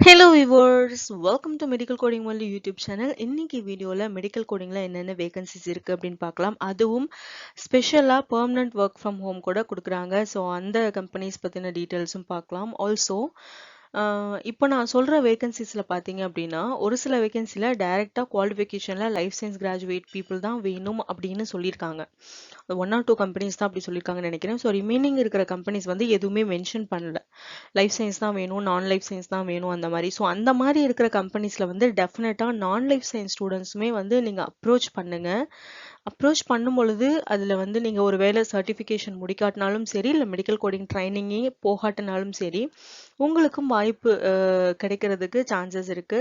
Hello viewers, welcome to Medical Coding Only YouTube channel. இன்னைக்கு வீடியோல medical கோடிங்ல என்னென்ன vacancies இருக்கு அப்படின்னு பார்க்கலாம். அதுவும் ஸ்பெஷலா பெர்மனன்ட் ஒர்க் ஃப்ரம் ஹோம் கூட கொடுக்குறாங்க. ஸோ அந்த கம்பெனிஸ் பத்தின டீட்டெயில்ஸும் பார்க்கலாம். ஆல்சோ இப்போ நான் சொல்ற வேகன்சிஸ்ல பார்த்தீங்க அப்படின்னா ஒரு சில வேகன்சில டைரக்டா குவாலிஃபிகேஷன்ல லைஃப் சயின்ஸ் கிராஜுவேட் பீப்புள் தான் வேணும் அப்படின்னு சொல்லியிருக்காங்க. 1 or 2 கம்பெனிஸ் தான் அப்படி சொல்லியிருக்காங்கன்னு நினைக்கிறேன். ஸோ ரிமைனிங் இருக்கிற கம்பெனிஸ் வந்து எதுவுமே மென்ஷன் பண்ணல. லைஃப் சயின்ஸ் தான் வேணும், நான் லைஃப் சயின்ஸ் தான் வேணும் அந்த மாதிரி. ஸோ அந்த மாதிரி இருக்கிற கம்பெனிஸ்ல வந்து டெஃபினட்டா நான் லைஃப் சயின்ஸ் ஸ்டூடெண்ட்ஸுமே வந்து நீங்க அப்ரோச் பண்ணுங்க. அப்ரோச் பண்ணும் பொழுது அதுல வந்து நீங்க ஒரு வேலை சர்டிஃபிகேஷன் முடிக்காட்டினாலும் சரி, இல்லை மெடிக்கல் கோடிங் ட்ரைனிங்கே போகாட்டினாலும் சரி, உங்களுக்கும் வாய்ப்பு கிடைக்கிறதுக்கு சான்சஸ் இருக்கு.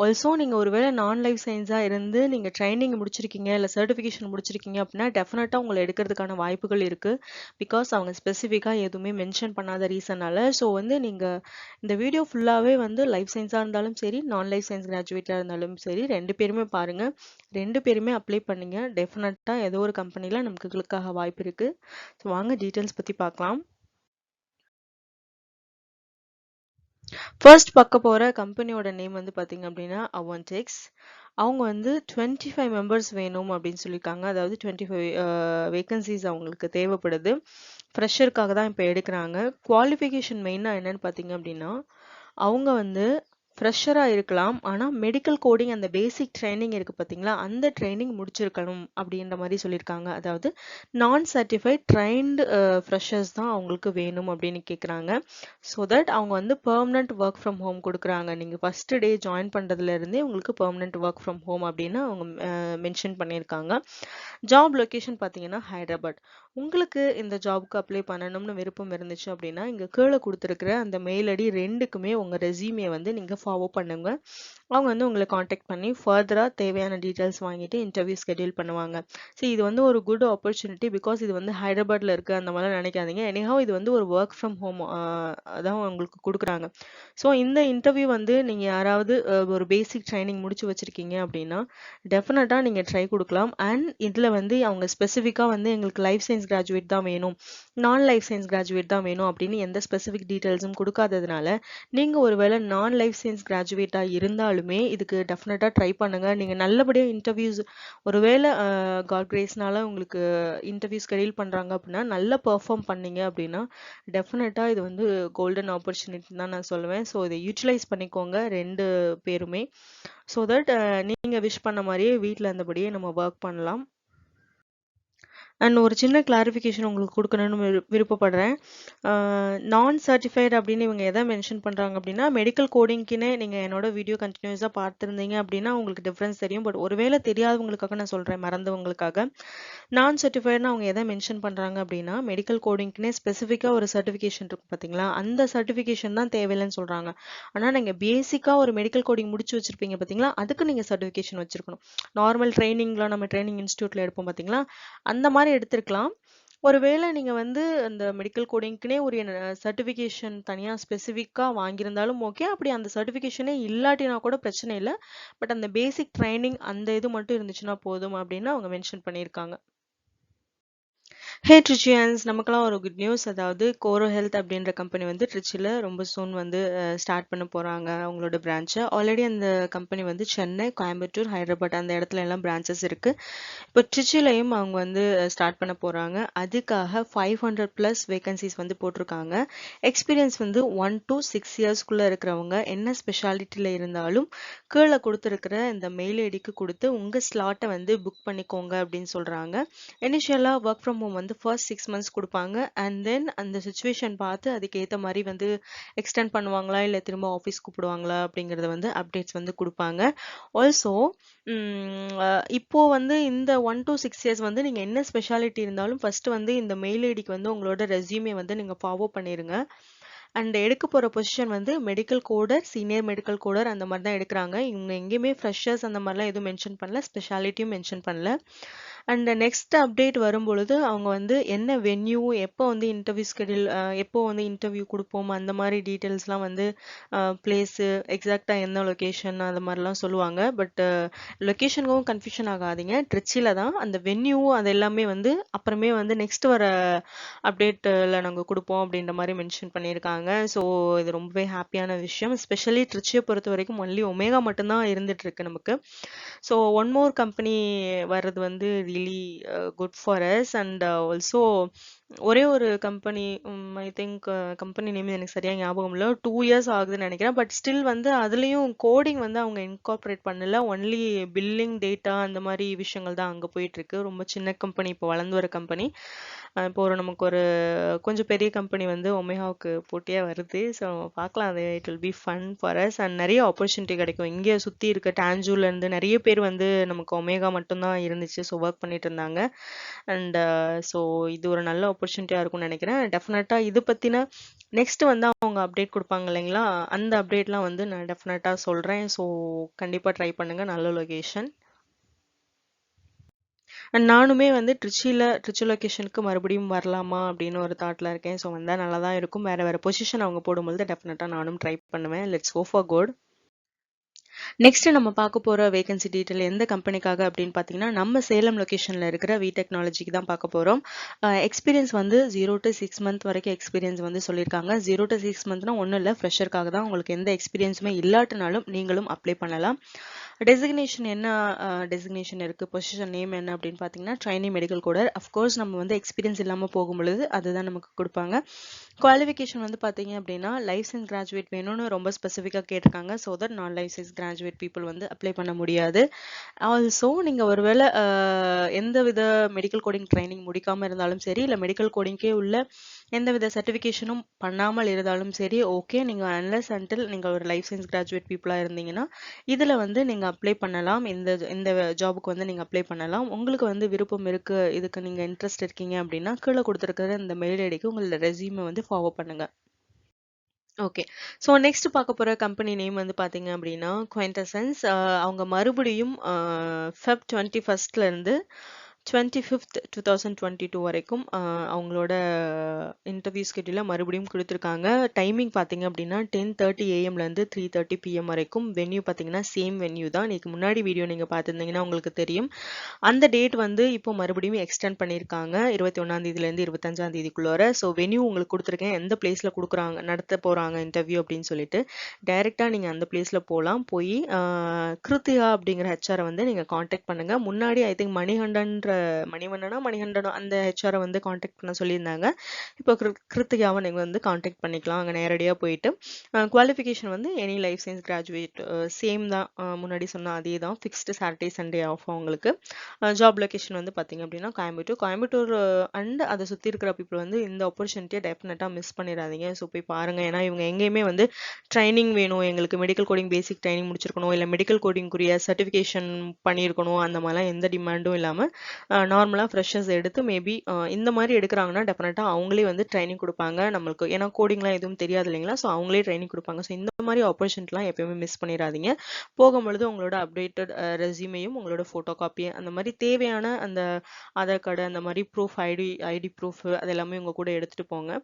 ஆல்சோ நீங்க ஒருவேளை நான் லைஃப் சயின்ஸா இருந்து நீங்க ட்ரைனிங் முடிச்சிருக்கீங்க இல்லை சர்டிஃபிகேஷன் முடிச்சிருக்கீங்க அப்படின்னா டெஃபினட்டா உங்களை எடுக்கிறதுக்கான வாய்ப்புகள் இருக்கு. பிகாஸ் அவங்க ஸ்பெசிஃபிக்கா எதுவுமே மென்ஷன் பண்ணாத ரீசனால. ஸோ வந்து நீங்க இந்த வீடியோ ஃபுல்லாவே வந்து லைஃப் சயின்ஸா இருந்தாலும் சரி, நான் லைஃப் சயின்ஸ் கிராஜுவேட்டா இருந்தாலும் சரி, 2 பேருமே பாருங்க. 2 பேருமே அப்ளை பண்ணீங்க. டெஃபினட்டா ஏதோ ஒரு கம்பெனில நமக்கு கிளிக்காக வாய்ப்பு இருக்கு. ஸோ வாங்க டீட்டெயில்ஸ் பத்தி பார்க்கலாம். ஃபர்ஸ்ட் பார்க்க போற கம்பெனியோட நேம் வந்து பாத்தீங்க அப்படின்னா அவன்டெக்ஸ். அவங்க வந்து 25 மெம்பர்ஸ் வேணும் அப்படின்னு சொல்லியிருக்காங்க. அதாவது 25 வேகன்சிஸ் அவங்களுக்கு தேவைப்படுது. ஃப்ரெஷருக்காக தான் இப்போ எடுக்கிறாங்க. குவாலிஃபிகேஷன் மெயினாக என்னன்னு பார்த்தீங்க அப்படின்னா அவங்க வந்து ஃப்ரெஷராக இருக்கலாம், ஆனால் மெடிக்கல் கோடிங் அந்த பேசிக் ட்ரைனிங் இருக்குது பார்த்தீங்களா, அந்த ட்ரைனிங் முடிச்சிருக்கணும் அப்படின்ற மாதிரி சொல்லியிருக்காங்க. அதாவது நான் சர்டிஃபைட் ட்ரைன்டு ஃப்ரெஷர்ஸ் தான் அவங்களுக்கு வேணும் அப்படின்னு கேட்குறாங்க. ஸோ தட் அவங்க வந்து பெர்மனன்ட் ஒர்க் ஃப்ரம் ஹோம் கொடுக்குறாங்க. நீங்கள் ஃபர்ஸ்ட் டே ஜாயின் பண்ணுறதுலேருந்தே உங்களுக்கு பெர்மனன்ட் ஒர்க் ஃப்ரம் ஹோம் அப்படின்னு அவங்க மென்ஷன் பண்ணியிருக்காங்க. ஜாப் லொகேஷன் பார்த்தீங்கன்னா ஹைதராபாத். உங்களுக்கு இந்த ஜாப்க்கு அப்ளை பண்ணணும்னு விருப்பம் இருந்துச்சு அப்படின்னா இங்கே கீழே கொடுத்துருக்குற அந்த மெயில் ஐடி 2க்குமே உங்கள் ரெஸ்யூமே வந்து நீங்கள் ஃபார்வர்ட் பண்ணுங்க. அவங்க வந்து உங்களை காண்டாக்ட் பண்ணி ஃபர்தராக தேவையான டீட்டெயில்ஸ் வாங்கிட்டு இன்டர்வியூ ஷெட்யூல் பண்ணுவாங்க. ஸோ இது வந்து ஒரு குட் ஆப்பர்ச்சுனிட்டி. பிகாஸ் இது வந்து ஹைதராபாத்தில் இருக்குது அந்த மாதிரிலாம் நினைக்காதீங்க. எனிஹாவ் இது வந்து ஒரு ஒர்க் ஃப்ரம் ஹோம் அதான் உங்களுக்கு கொடுக்குறாங்க. ஸோ இந்த இன்டர்வியூ வந்து நீங்கள் யாராவது ஒரு பேசிக் ட்ரைனிங் முடிச்சு வச்சுருக்கீங்க அப்படின்னா டெஃபினட்டாக நீங்கள் ட்ரை கொடுக்கலாம். அண்ட் இதில் வந்து அவங்க ஸ்பெசிஃபிக்காக வந்து எங்களுக்கு லைஃப் சயின்ஸ் கிராஜுவேட் தான் வேணும், நான் லைஃப் சயின்ஸ் கிராஜுவேட் தான் வேணும் அப்படின்னு எந்த ஸ்பெசிஃபிக் டீட்டெயில்ஸும் கொடுக்காததுனால நீங்கள் ஒருவேளை நான் லைஃப் சயின்ஸ் கிராஜுவேட்டாக இருந்தாலுமே இதுக்கு டெஃபினட்டாக ட்ரை பண்ணுங்கள். நீங்கள் நல்லபடியாக இன்டர்வியூஸ் ஒருவேளை காட் கிரேஸ்னால உங்களுக்கு இன்டர்வியூ ஸ்கெடியூல் பண்ணுறாங்க அப்படின்னா நல்லா பெர்ஃபார்ம் பண்ணீங்க அப்படின்னா டெஃபினட்டாக இது வந்து கோல்டன் ஆப்பர்ச்சுனிட்டி தான் நான் சொல்லுவேன். ஸோ இதை யூட்டிலைஸ் பண்ணிக்கோங்க 2 பேருமே. ஸோ தட் நீங்கள் விஷ் பண்ண மாதிரியே வீட்டில் இருந்தபடியே நம்ம ஒர்க் பண்ணலாம். அண்ட் ஒரு சின்ன கிளாரிஃபிகேஷன் உங்களுக்கு கொடுக்கணும்னு விருப்பப்படுறேன். நான் சர்டிஃபைடு அப்படின்னு இவங்க எதை மென்ஷன் பண்ணுறாங்க அப்படின்னா மெடிக்கல் கோடிங்க்குன்னே நீங்கள் என்னோட வீடியோ கண்டினியூஸாக பார்த்துருந்தீங்க அப்படின்னா உங்களுக்கு டிஃப்ரென்ஸ் தெரியும். பட் ஒருவேளை தெரியாதவங்களுக்காக நான் சொல்கிறேன், மறந்தவங்களுக்காக. நான் சர்டிஃபைடுன்னு அவங்க எதை மென்ஷன் பண்ணுறாங்க அப்படின்னா மெடிக்கல் கோடிங்க்குன்னே ஸ்பெசிஃபிக்காக ஒரு சர்டிஃபிகேஷன் இருக்கும் பார்த்தீங்களா, அந்த சர்டிஃபிகேஷன் தான் தேவையில்லைன்னு சொல்கிறாங்க. ஆனால் நீங்கள் பேசிக்காக ஒரு மெடிக்கல் கோடிங் முடிச்சு வச்சிருப்பீங்க பார்த்தீங்களா, அதுக்கு நீங்கள் சர்டிஃபிகேஷன் வச்சிருக்கணும். நார்மல் ட்ரைனிங்லாம் நம்ம ட்ரைனிங் இன்ஸ்டியூட்டில் எடுப்போம் பார்த்தீங்களா, அந்த மாதிரி எடுத்திருக்கலாம். ஒருவேளை நீங்க வந்து அந்த மெடிக்கல் கோடிங்க்குனே ஒரு சர்டிஃபிகேஷன் தனியா ஸ்பெசிஃபிக்கா வாங்கியிருந்தாலும் ஓகே. அப்படி அந்த சர்டிஃபிகேஷனே இல்லாட்டினா கூட பிரச்சனை இல்லை. பட் அந்த பேசிக் ட்ரைனிங் அந்த இது மட்டும் இருந்துச்சுன்னா போதும் அப்படின்னு அவங்க மென்ஷன் பண்ணியிருக்காங்க. ஹே ட்ரிச்சியன்ஸ், நமக்கெல்லாம் ஒரு குட் நியூஸ். அதாவது கோரோ ஹெல்த் அப்படின்ற கம்பெனி வந்து ட்ரிச்சியில் ரொம்ப சூன் வந்து ஸ்டார்ட் பண்ண போகிறாங்க அவங்களோட பிரான்ச்சை. ஆல்ரெடி அந்த கம்பெனி வந்து சென்னை, கோயம்புத்தூர், ஹைதராபாத் அந்த இடத்துல எல்லாம் பிரான்ச்சஸ் இருக்குது. இப்போ ட்ரிச்சிலையும் அவங்க வந்து ஸ்டார்ட் பண்ண போகிறாங்க. அதுக்காக 500+ வேகன்சிஸ் வந்து போட்டிருக்காங்க. எக்ஸ்பீரியன்ஸ் வந்து 1 to 6 இயர்ஸ்க்குள்ளே இருக்கிறவங்க என்ன ஸ்பெஷாலிட்டியில் இருந்தாலும் கீழே கொடுத்துருக்கிற இந்த மெயில் ஐடிக்கு கொடுத்து உங்கள் ஸ்லாட்டை வந்து புக் பண்ணிக்கோங்க அப்படின்னு சொல்கிறாங்க. இனிஷியலாக ஒர்க் ஃப்ரம் ஹோம் வந்து ஃபர்ஸ்ட் 6 months கொடுப்பாங்க. அண்ட் தென் அந்த சுச்சுவேஷன் பார்த்து அதுக்கேற்ற மாதிரி வந்து எக்ஸ்டெண்ட் பண்ணுவாங்களா இல்லை திரும்ப ஆஃபீஸ் கூப்பிடுவாங்களா அப்படிங்கிறத வந்து அப்டேட்ஸ் வந்து கொடுப்பாங்க. ஆல்சோ இப்போ வந்து இந்த 1 to 6 years வந்து நீங்கள் என்ன ஸ்பெஷாலிட்டி இருந்தாலும் ஃபர்ஸ்ட் வந்து இந்த மெயில் ஐடிக்கு வந்து உங்களோட ரெஸ்யூமே வந்து நீங்கள் ஃபார்வர்ட் பண்ணிடுங்க. அண்ட் எடுக்க போகிற பொசிஷன் வந்து medical coder, senior medical coder அந்த மாதிரி தான் எடுக்கிறாங்க. இவங்க எங்கேயுமே ஃப்ரெஷர்ஸ் அந்த மாதிரிலாம் எதுவும் மென்ஷன் பண்ணல, ஸ்பெஷாலிட்டியும் மென்ஷன் பண்ணல. அண்ட் நெக்ஸ்ட் அப்டேட் வரும்பொழுது அவங்க வந்து என்ன வென்யூ, எப்போ வந்து இன்டர்வியூ ஸ்கெடியூல், எப்போ வந்து இன்டர்வியூ கொடுப்போம், அந்த மாதிரி டீட்டெயில்ஸ்லாம் வந்து பிளேஸு, எக்ஸாக்டாக என்ன லொக்கேஷன் அந்த மாதிரிலாம் சொல்லுவாங்க. பட் லொக்கேஷனுக்கும் கன்ஃபியூஷன் ஆகாதீங்க, ட்ரிச்சியில் தான். அந்த வென்யூ அது எல்லாமே வந்து அப்புறமே வந்து நெக்ஸ்ட் வர அப்டேட்டில் நாங்கள் கொடுப்போம் அப்படின்ற மாதிரி மென்ஷன் பண்ணியிருக்காங்க. ஸோ இது ரொம்பவே ஹாப்பியான விஷயம். ஸ்பெஷலி ட்ரிச்சியை பொறுத்த வரைக்கும் ஒன்லி ஒமேகா மட்டும்தான் இருந்துட்டு இருக்கு நமக்கு. ஸோ ஒன் மோர் கம்பெனி வர்றது வந்து really good for us. And also ஒரே ஒரு company, I think company name எனக்கு சரியாக ஞாபகம் இல்லை, 2 இயர்ஸ் ஆகுதுன்னு நினைக்கிறேன். பட் ஸ்டில் வந்து அதுலேயும் கோடிங் வந்து அவங்க இன்கார்பரேட் பண்ணல, ஒன்லி பில்லிங் டேட்டா அந்த மாதிரி விஷயங்கள் தான் அங்கே போயிட்டுருக்கு. ரொம்ப சின்ன கம்பெனி, இப்போ வளர்ந்து வர கம்பெனி. இப்போ நமக்கு ஒரு கொஞ்சம் பெரிய கம்பெனி வந்து ஒமேகாவுக்கு போட்டியாக வருது. ஸோ பார்க்கலாம், அது it will be fun for us. And நிறைய ஆப்பர்ச்சுனிட்டி கிடைக்கும். இங்கே சுற்றி இருக்க டான்ஜூர்லேருந்து நிறைய பேர் வந்து நமக்கு ஒமேகா மட்டும்தான் இருந்துச்சு, ஸோ ஒர்க் பண்ணிட்டு இருந்தாங்க. அண்ட் ஸோ இது ஒரு நல்ல ஆப்பர்ச்சுனிட்டியாக இருக்கும்னு நினைக்கிறேன். டெஃபினட்டாக இது பற்றின நெக்ஸ்ட் வந்து அவங்க அப்டேட் கொடுப்பாங்க இல்லைங்களா, அந்த அப்டேட்லாம் வந்து நான் டெஃபினட்டாக சொல்கிறேன். ஸோ கண்டிப்பாக ட்ரை பண்ணுங்கள், நல்ல லொகேஷன். அண்ட் நானுமே வந்து ட்ரிச்சி லொக்கேஷனுக்கு மறுபடியும் வரலாமா அப்படின்னு ஒரு தாட்டில் இருக்கேன். ஸோ வந்தால் நல்லா தான் இருக்கும். வேறு வேறு பொசிஷன் அவங்க போடும்போது டெஃபினட்டாக நானும் ட்ரை பண்ணுவேன். Let's go for good. Next நம்ம பார்க்க போகிற வேகன்சி டீட்டெயில் எந்த கம்பெனிக்காக அப்படின்னு பார்த்தீங்கன்னா, நம்ம சேலம் லொக்கேஷனில் இருக்கிற வி டெக்னாலஜிக்கு தான் பார்க்க போகிறோம். எக்ஸ்பீரியன்ஸ் வந்து 0 to 6 மந்த் வரைக்கும் எக்ஸ்பீரியன்ஸ் வந்து சொல்லியிருக்காங்க. 0 to 6 மந்த்னா ஒன்றும் இல்லை, ஃப்ரெஷருக்காக தான். உங்களுக்கு எந்த எக்ஸ்பீரியன்ஸுமே இல்லாட்டினாலும் நீங்களும் அப்ளை பண்ணலாம். டெசிக்னேஷன் என்ன டெசிக்னேஷன் இருக்குது, பொசிஷன் நேம் என்ன அப்படின்னு பார்த்தீங்கன்னா ட்ரைனிங் மெடிக்கல் கோடர். அஃப்கோர்ஸ் நம்ம வந்து எக்ஸ்பீரியன்ஸ் இல்லாமல் போகும்பொழுது அதுதான் நமக்கு கொடுப்பாங்க. குவாலிஃபிகேஷன் வந்து பார்த்தீங்க அப்படின்னா லைசன்ஸ் கிராஜுவேட் வேணும்னு ரொம்ப ஸ்பெசிஃபிக்காக கேட்டிருக்காங்க. ஸோ தட் நான் லைசன்ஸ் கிராஜுவேட் பீப்புள் வந்து அப்ளை பண்ண முடியாது. ஆல்சோ நீங்கள் ஒருவேளை எந்த வித மெடிக்கல் கோடிங் ட்ரைனிங் முடிக்காமல் இருந்தாலும் சரி, இல்லை மெடிக்கல் கோடிங்கே உள்ள எந்த வித சர்டிஃபிகேஷனும் பண்ணாமல் இருந்தாலும் சரி, ஓகே. நீங்கள் அன்லெஸ் அன்டில் நீங்கள் ஒரு லைசன்ஸ் கிராஜுவேட் பீப்புளாக இருந்தீங்கன்னா இதில் வந்து நீங்கள் அப்ளை பண்ணலாம். இந்த ஜாபுக்கு வந்து நீங்கள் அப்ளை பண்ணலாம். உங்களுக்கு வந்து விருப்பம் இருக்குது, இதுக்கு நீங்கள் இன்ட்ரெஸ்ட் இருக்கீங்க அப்படின்னா கீழே கொடுத்துருக்கிற இந்த மெயில் ஐடிக்கு உங்களோட ரெஸ்யூமை வந்து ஃபார்வர்ட் பண்ணுங்க. ஓகே. ஸோ நெக்ஸ்ட் பார்க்க போகிற கம்பெனி நேம் வந்து பார்த்தீங்க அப்படின்னா குவைண்டசன்ஸ். அவங்க மறுபடியும் ஃபெப் 21 25th 2022 வரைக்கும் அவங்களோட இன்டர்வியூ ஸ்கெடியூலை மறுபடியும் கொடுத்துருக்காங்க. டைமிங் பார்த்தீங்க அப்படின்னா 10:30 AM-லேருந்து 3:30 PM வரைக்கும். வென்யூ பார்த்தீங்கன்னா சேம் வென்யூ தான். இதுக்கு முன்னாடி வீடியோ நீங்கள் பார்த்துருந்தீங்கன்னா உங்களுக்கு தெரியும். அந்த டேட் வந்து இப்போ மறுபடியும் எக்ஸ்டெண்ட் பண்ணியிருக்காங்க 21ஆம் தேதியிலேருந்து 25ஆம் தேதிக்குள்ளார. ஸோ வென்யூ உங்களுக்கு கொடுத்துருக்கேன், எந்த பிளேஸில் கொடுக்குறாங்க நடத்த போகிறாங்க இன்டர்வியூ அப்படின்னு சொல்லிட்டு. டைரெக்டாக நீங்கள் அந்த பிளேஸில் போகலாம். போய் கிருத்திகா அப்படிங்கிற ஹெச்ஆரை வந்து நீங்கள் காண்டாக்ட் பண்ணுங்கள். முன்னாடி ஐ திங்க் மணிகண்டனோ அந்த ஹெச்ஆரை வந்து காண்டாக்ட் பண்ண சொல்லியிருந்தாங்க. இப்போ கிருத்திகாவை நீங்கள் வந்து காண்டாக்ட் பண்ணிக்கலாம் அங்கே நேரடியாக போயிட்டு. குவாலிஃபிகேஷன் வந்து any life science graduate, same தான், முன்னாடி சொன்ன அதே தான். ஃபிக்ஸ்டு சாட்டர்டே சண்டே ஆஃப் அவங்களுக்கு. ஜாப் லொகேஷன் வந்து பார்த்தீங்க அப்படின்னா கோயம்புத்தூர் அண்ட் அதை சுற்றி இருக்கிற பீப்புள் வந்து இந்த ஆப்பர்ச்சுனிட்டியை டெஃபினட்டாக மிஸ் பண்ணிடாதீங்க. ஸோ போய் பாருங்கள். ஏன்னா இவங்க எங்கேயுமே வந்து ட்ரைனிங் வேணும், எங்களுக்கு மெடிக்கல் கோடிங் பேசிக் ட்ரைனிங் முடிச்சிருக்கணும், இல்லை மெடிக்கல் கோடிங்குரிய சர்டிஃபிகேஷன் பண்ணியிருக்கணும், அந்த மாதிரிலாம் எந்த டிமாண்டும் இல்லாமல் நார்மலாக ஃப்ரெஷர்ஸ் எடுத்து மேபி இந்த மாதிரி எடுக்கிறாங்கன்னா டெஃபினட்டாக அவங்களே வந்து ட்ரைனிங் கொடுப்பாங்க நம்மளுக்கு. ஏன்னா கோடிங்லாம் எதுவும் தெரியாது இல்லைங்களா, ஸோ அவங்களே ட்ரைனிங் கொடுப்பாங்க. ஸோ இந்த மாதிரி ஆப்பர்ச்சுனிட்டிலாம் எப்பயுமே மிஸ் பண்ணிடாதீங்க. போகும்பொழுது உங்களோட அப்டேட்டட் ரெஸ்யூமையும் உங்களோட ஃபோட்டோ காப்பி அந்த மாதிரி தேவையான அந்த ஆதார் கார்டு அந்த மாதிரி ப்ரூஃப், ஐடி ப்ரூஃப் அது எல்லாமே உங்கள் கூட எடுத்துகிட்டு போங்க.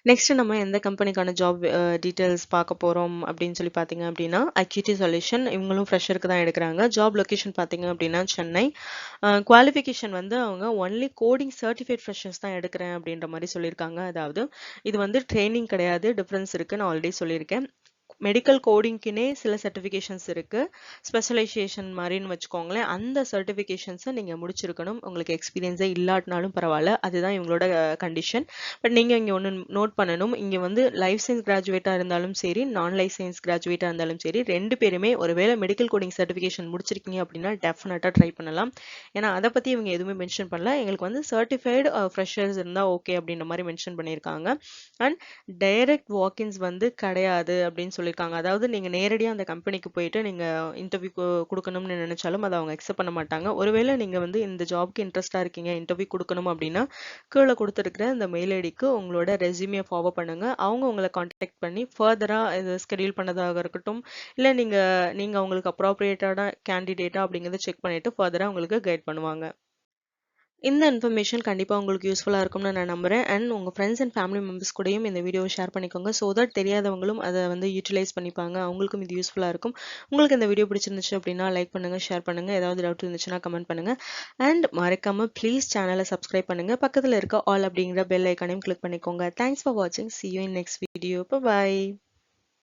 நெக்ஸ்ட் நம்ம எந்த கம்பெனிக்கான ஜாப் டீட்டெயில்ஸ் பார்க்க போகிறோம் அப்படின்னு சொல்லி பார்த்தீங்க அப்படின்னா அக்யூட்டி சொல்யூஷன். இவங்களும் ஃப்ரெஷருக்கு தான் எடுக்கிறாங்க. ஜாப் லொக்கேஷன் பார்த்தீங்க அப்படின்னா சென்னை. குவாலிஃபிகேஷன் வந்து அவங்க ஒன்லி கோடிங் சர்டிஃபைட் ஃப்ரெஷர்ஸ் தான் எடுக்கிறேன் அப்படின்ற மாதிரி சொல்லியிருக்காங்க. அதாவது இது வந்து ட்ரைனிங் கிடையாது, டிஃப்ரென்ஸ் இருக்குது, நான் ஆல்ரெடி சொல்லியிருக்கேன். மெடிக்கல் கோடிங்க்குனே சில சர்டிஃபிகேஷன்ஸ் இருக்குது, ஸ்பெஷலைசேஷன் மாதிரின்னு வச்சுக்கோங்களேன். அந்த சர்டிஃபிகேஷன்ஸை நீங்கள் முடிச்சிருக்கணும், உங்களுக்கு எக்ஸ்பீரியன்ஸே இல்லாட்டினாலும் பரவாயில்ல. அதுதான் இவங்களோட கண்டிஷன். பட் நீங்கள் இங்கே ஒன்று நோட் பண்ணணும், இங்கே வந்து லைஃப் சயின்ஸ் கிராஜுவேட்டாக இருந்தாலும் சரி, நான் லைஃப் சயின்ஸ் கிராஜுவேட்டாக இருந்தாலும் சரி, ரெண்டு பேருமே ஒருவேளை மெடிக்கல் கோடிங் சர்டிஃபிகேஷன் முடிச்சிருக்கீங்க அப்படின்னா டெஃபினட்டாக ட்ரை பண்ணலாம். ஏன்னா அதை பற்றி இவங்க எதுவுமே மென்ஷன் பண்ணல. எங்களுக்கு வந்து சர்டிஃபைடு ஃப்ரெஷர்ஸ் இருந்தால் ஓகே அப்படின்ற மாதிரி மென்ஷன் பண்ணியிருக்காங்க. அண்ட் டைரக்ட் வாக்கின்ஸ் வந்து கிடையாது அப்படின்னு சொல்லியிருக்காங்க. அதாவது நீங்க நேரடியா அந்த கம்பெனிக்கு போயிட்டு நீங்க இன்டர்வியூ குடுக்கணும்னு நினைச்சாலும் அத அவங்க அக்செப்ட் பண்ண மாட்டாங்க. ஒருவேளை நீங்க வந்து இந்த ஜாப்க்கு இன்ட்ரெஸ்ட்டா இருக்கீங்க, இன்டர்வியூ குடுக்கணும் அப்படின்னா, கீழ குடுத்திருக்கிற இந்த மெயில் ஐடிக்கு உங்களோட ரெஸ்யூமிய ஃபார்வர்ட் பண்ணுங்க. அவங்க உங்கள கான்டாக்ட் பண்ணி ஃபர்தரா இது ஸ்கெட்யூல் பண்ணதாக இருக்கட்டும், இல்ல நீங்க நீங்க அவங்களுக்கு அப்ராப்ரியேட்டான கேண்டிடேட்டா அப்படிங்கிறத செக் பண்ணிட்டு ஃபர்தரா உங்களுக்கு கைட் பண்ணுவாங்க. இந்த இன்ஃபர்மேஷன் கண்டிப்பா உங்களுக்கு யூஸ்ஃபுல்லா இருக்கும்னு நான் நம்புறேன். அண்ட் உங்க ஃப்ரெண்ட்ஸ் அண்ட் ஃபேமிலி மெம்பர்ஸ் கூடயும் இந்த வீடியோவ ஷேர் பண்ணிக்கோங்க. ஸோ தட் தெரியாதவங்களும் அத வந்து யூட்டிலைஸ் பண்ணிப்பாங்க. அவங்களுக்கும் இது யூஸ்ஃபுல்லா இருக்கும். உங்களுக்கு இந்த வீடியோ பிடிச்சிருந்துச்சு அப்படின்னா லைக் பண்ணுங்க, ஷேர் பண்ணுங்க. ஏதாவது டவுட் இருந்துச்சுன்னா கமெண்ட் பண்ணுங்க. அண்ட் மறக்காம ப்ளீஸ் சேனல சப்ஸ்கிரைப் பண்ணுங்க. பக்கத்துல இருக்க ஆல் அப்படிங்கிற பெல் ஐகானையும் கிளிக் பண்ணிக்கோங்க. தேங்க்ஸ் ஃபார் வாட்சிங். See you in next video. Bye bye.